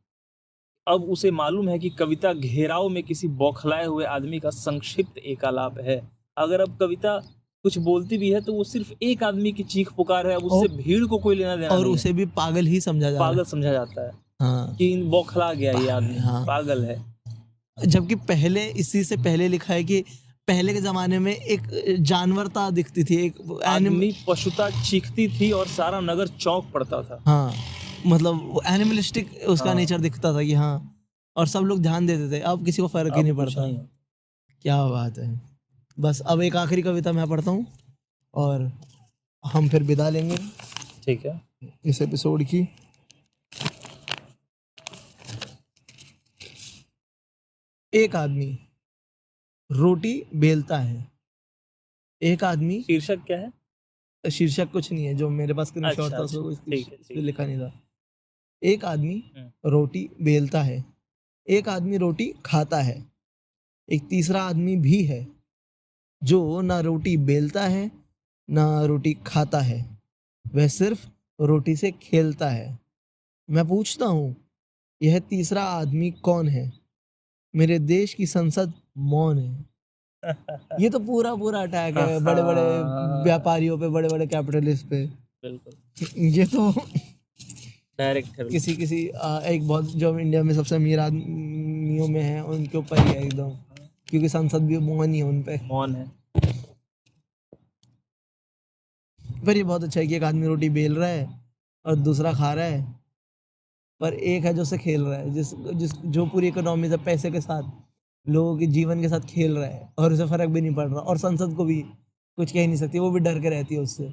अब उसे मालूम है कि कविता घेराव में किसी बौखलाए हुए आदमी का संक्षिप्त एकालाप है। अगर अब कविता कुछ बोलती भी है तो वो सिर्फ एक आदमी की चीख पुकार है, अब उससे भीड़ को कोई लेना देना और नहीं उसे भी पागल ही समझा है। जा रहा पागल है। समझा जाता है हाँ, कि बौखला गया ये आदमी, हाँ। पागल है। जबकि पहले इसी से पहले लिखा है कि पहले के जमाने में एक जानवरता दिखती थी, एक आदमी पशुता चीखती थी और सारा नगर चौंक पड़ता था। हाँ, मतलब एनिमलिस्टिक उसका हाँ। नेचर दिखता था कि हाँ, और सब लोग ध्यान देते थे। अब किसी को फर्क ही अब नहीं कुछ पड़ता। नहीं। क्या बात है। बस अब एक आखिरी कविता मैं पढ़ता हूँ और हम फिर विदा लेंगे ठीक है। इस एपिसोड की। एक आदमी रोटी बेलता है। एक आदमी, शीर्षक क्या है? शीर्षक कुछ नहीं है, जो मेरे पास स्क्रीनशॉट अच्छा, था उसको अच्छा, इसकी ठीक है, इस पे ठीक लिखा नहीं था। एक आदमी हम्म। रोटी बेलता है, एक आदमी रोटी खाता है, एक तीसरा आदमी भी है जो ना रोटी बेलता है ना रोटी खाता है, वह सिर्फ रोटी से खेलता है। मैं पूछता हूँ, यह तीसरा आदमी कौन है? मेरे देश की संसद मौन है। ये तो पूरा पूरा अटैक है बड़े बड़े व्यापारियों पे, बड़े बड़े कैपिटलिस्ट पे। बिल्कुल ये तो डायरेक्ट है। किसी एक बहुत जो इंडिया में सबसे अमीर आदमियों में है उनके ऊपर ही है एकदम, क्योंकि संसद भी मौन ही है उन पे। मौन है। पर ये बहुत अच्छा है कि एक आदमी रोटी बेल रहा है और दूसरा खा रहा है, पर एक है जो से खेल रहा है, जो पूरी इकोनॉमी से पैसे के साथ, लोगों के जीवन के साथ खेल रहा है, और उसे फर्क भी नहीं पड़ रहा, और संसद को भी कुछ कह नहीं सकती, वो भी डर के रहती है उससे।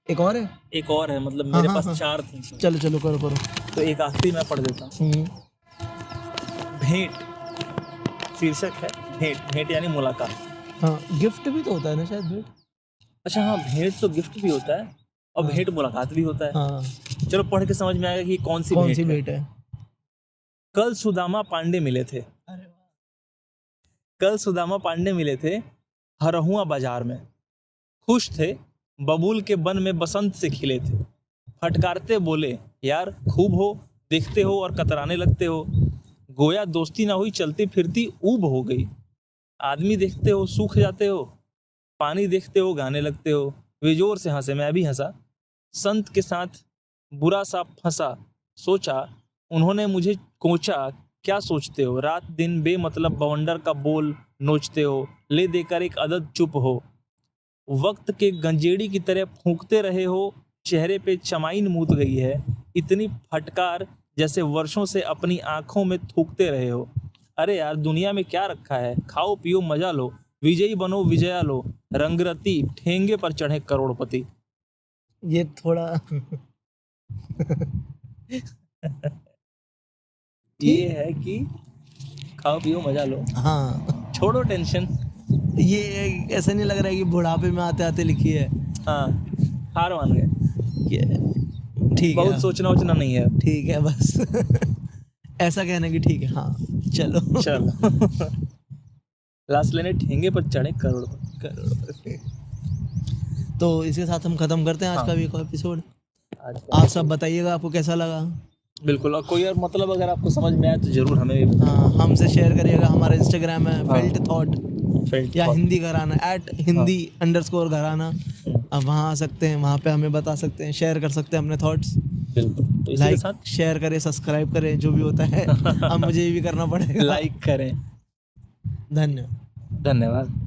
एक और है, एक और है, मतलब हाँ, मेरे हाँ, पास हाँ। 4 थी, चलो चलो करो करो। तो एक आखिरी मैं पढ़ देता हूँ। भेंट शीर्षक है। भेंट, भेंट यानी मुलाकात। हाँ, गिफ्ट भी तो होता है ना शायद, भेंट। अच्छा हाँ, भेंट तो गिफ्ट भी होता है और भेंट मुलाकात भी होता है। हाँ, चलो पढ़ के समझ में आएगा कि कौन सी कौन सी भेंट भेंट है। कल सुदामा पांडे मिले थे। कल सुदामा पांडे मिले थे हरहुआ बाजार में। खुश थे, बबूल के बन में बसंत से खिले थे। फटकारते बोले, यार खूब हो, देखते हो और कतराने लगते हो। गोया दोस्ती ना हुई, चलती फिरती ऊब हो गई। आदमी देखते हो सूख जाते हो, पानी देखते हो गाने लगते हो। वे जोर से हंसे, मैं भी हंसा। संत के साथ बुरा सा फंसा, सोचा उन्होंने मुझे कोचा, क्या सोचते हो। रात दिन बेमतलब बवंडर का बोल नोचते हो, ले देकर एक अदद चुप हो। वक्त के गंजेड़ी की तरह फूंकते रहे हो, चेहरे पे चमाइन मूत गई है। इतनी फटकार जैसे वर्षों से अपनी आंखों में थूकते रहे हो। अरे यार, दुनिया में क्या रखा है, खाओ पियो मजा लो, विजयी बनो विजया लो, रंगरती ठेंगे पर चढ़े करोड़पति। ये थोड़ा ये है कि खाओ पियो मजा लो, हाँ, छोड़ो टेंशन। ये ऐसा नहीं लग रहा है कि बुढ़ापे में आते आते लिखी है। हाँ, हार मान गए, ठीक है, बहुत सोचना वोचना नहीं है। ठीक है, बस ऐसा कहना कि ठीक है, हाँ चलो चलो लास्ट लेने ठेंगे पर चढ़े करोड़पति। करोड़पति। तो इसके साथ हम खत्म करते हैं आज हाँ। का भी एक एपिसोड। आज का आप सब बताइएगा आपको कैसा लगा। बिल्कुल, और कोई और मतलब अगर आपको समझ में आए तो जरूर हमें भी हाँ, हमसे शेयर करिएगा। हमारा इंस्टाग्राम है फेल्ट थॉट, फेल्ट या थॉट। हिंदी घराना @hindi_घराना। आप वहाँ आ सकते हैं, वहाँ पे हमें बता सकते हैं, शेयर कर सकते हैं अपने थॉट्स। बिल्कुल। तो इसी के लाइक साथ शेयर करें, सब्सक्राइब करें, जो भी होता है अब मुझे ये भी करना पड़ेगा। लाइक करें। धन्यवाद। धन्यवाद।